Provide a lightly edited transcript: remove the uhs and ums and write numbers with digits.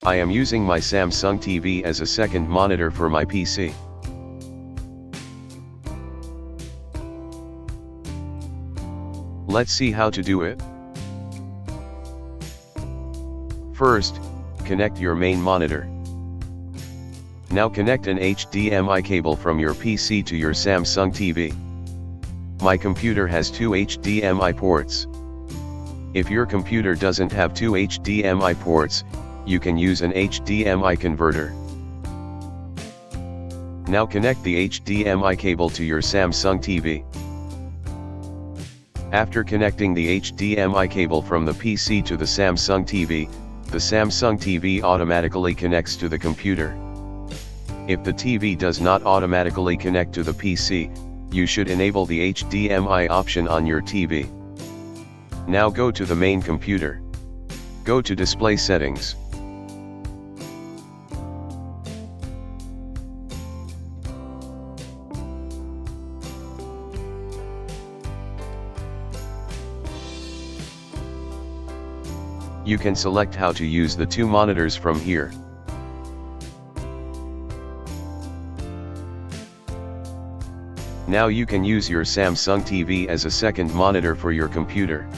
I am using my Samsung TV as a second monitor for my PC. Let's see how to do it. First, connect your main monitor. Now connect an HDMI cable from your PC to your Samsung TV. My computer has two HDMI ports. If your computer doesn't have two HDMI ports, you can use an HDMI converter. Now connect the HDMI cable to your Samsung TV. After connecting the HDMI cable from the PC to the Samsung TV automatically connects to the computer. If the TV does not automatically connect to the PC, you should enable the HDMI option on your TV. Now go to the main computer. Go to Display Settings. You can select how to use the two monitors from here. Now you can use your Samsung TV as a second monitor for your computer.